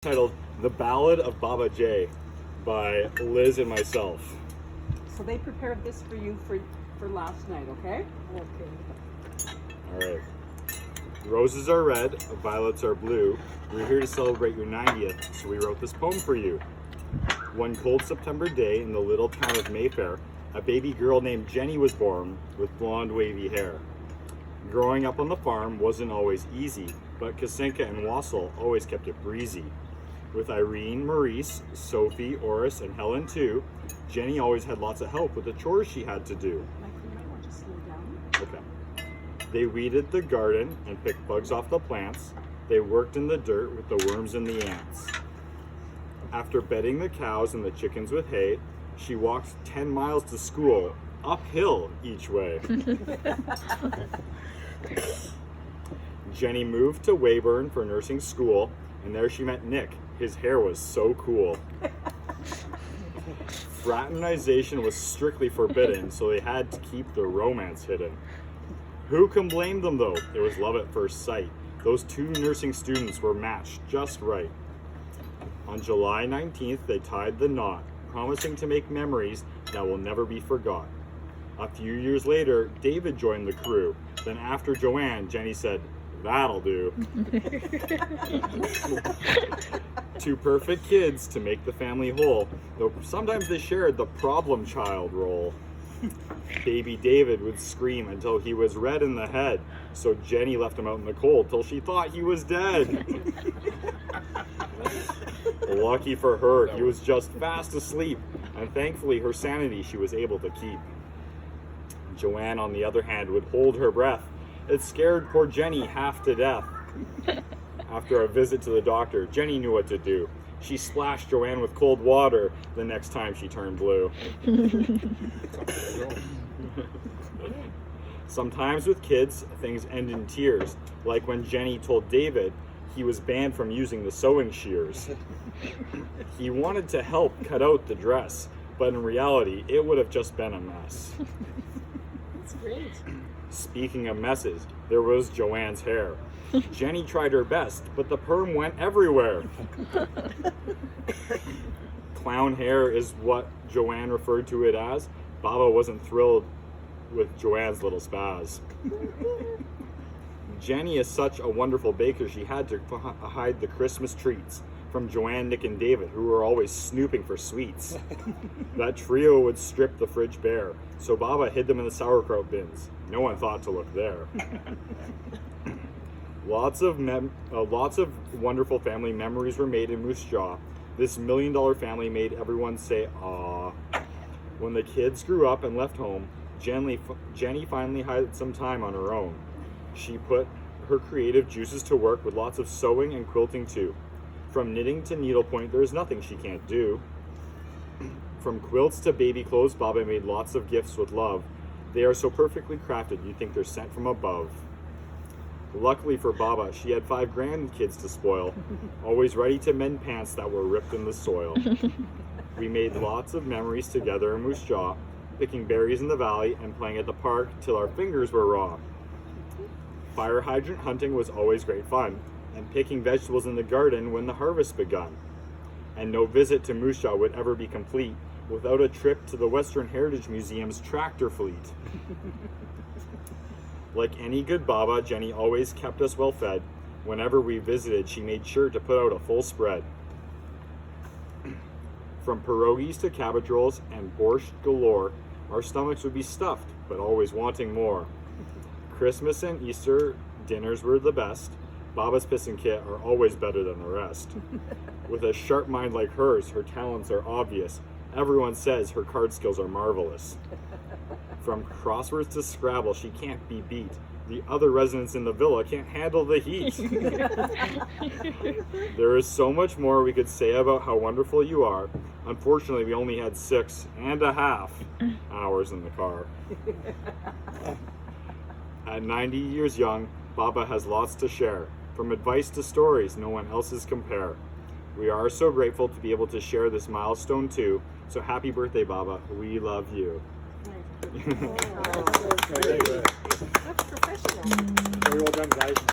Titled The Ballad of Baba J by Liz and myself. So they prepared this for you for last night, okay? Okay. Alright. Roses are red, violets are blue. We're here to celebrate your 90th, so we wrote this poem for you. One cold September day in the little town of Mayfair, a baby girl named Jennie was born with blonde wavy hair. Growing up on the farm wasn't always easy, but Kasinka and Wassel always kept it breezy. With Irene, Maurice, Sophie, Oris, and Helen too, Jennie always had lots of help with the chores she had to do. Mike, you might want to slow down. Okay. They weeded the garden and picked bugs off the plants. They worked in the dirt with the worms and the ants. After bedding the cows and the chickens with hay, she walked 10 miles to school, uphill each way. Jennie moved to Weyburn for nursing school, and there she met Nick. His hair was so cool. Fraternization was strictly forbidden, so they had to keep the romance hidden. Who can blame them though? It was love at first sight. Those two nursing students were matched just right. On July 19th, they tied the knot, promising to make memories that will never be forgot. A few years later, David joined the crew. Then after Joanne, Jennie said, "That'll do." Two perfect kids to make the family whole, though sometimes they shared the problem child role. Baby David would scream until he was red in the head, so Jennie left him out in the cold till she thought he was dead. Lucky for her, he was just fast asleep, and thankfully her sanity she was able to keep. Joanne, on the other hand, would hold her breath. It scared poor Jennie half to death. After a visit to the doctor, Jennie knew what to do. She splashed Joanne with cold water the next time she turned blue. Sometimes with kids, things end in tears, like when Jennie told David he was banned from using the sewing shears. He wanted to help cut out the dress, but in reality, it would have just been a mess. That's great. Speaking of messes, there was Joanne's hair. Jennie tried her best, but the perm went everywhere. Clown hair is what Joanne referred to it as. Baba wasn't thrilled with Joanne's little spaz. Jennie is such a wonderful baker, she had to hide the Christmas treats from Joanne, Nick, and David, who were always snooping for sweets. That trio would strip the fridge bare, so Baba hid them in the sauerkraut bins. No one thought to look there. Lots of wonderful family memories were made in Moose Jaw. This $1 million family made everyone say, "Aw." When the kids grew up and left home, Jennie finally had some time on her own. She put her creative juices to work with lots of sewing and quilting too. From knitting to needlepoint, there's nothing she can't do. From quilts to baby clothes, Baba made lots of gifts with love. They are so perfectly crafted, you'd think they're sent from above. Luckily for Baba, she had 5 grandkids to spoil, always ready to mend pants that were ripped in the soil. We made lots of memories together in Moose Jaw, picking berries in the valley and playing at the park till our fingers were raw. Fire hydrant hunting was always great fun, and picking vegetables in the garden when the harvest begun. And no visit to Moose Jaw would ever be complete without a trip to the Western Heritage Museum's tractor fleet. Like any good Baba, Jennie always kept us well fed. Whenever we visited, she made sure to put out a full spread. From pierogies to cabbage rolls and borscht galore, our stomachs would be stuffed, but always wanting more. Christmas and Easter dinners were the best. Baba's piss and kit are always better than the rest. With a sharp mind like hers, her talents are obvious. Everyone says her card skills are marvelous. From crosswords to Scrabble, she can't be beat. The other residents in the villa can't handle the heat. There is so much more we could say about how wonderful you are. Unfortunately, we only had 6.5 hours in the car. At 90 years young, Baba has lots to share. From advice to stories no one else's compare. We are so grateful to be able to share this milestone too. So happy birthday, Baba. We love you. That's professional. Very well done, guys.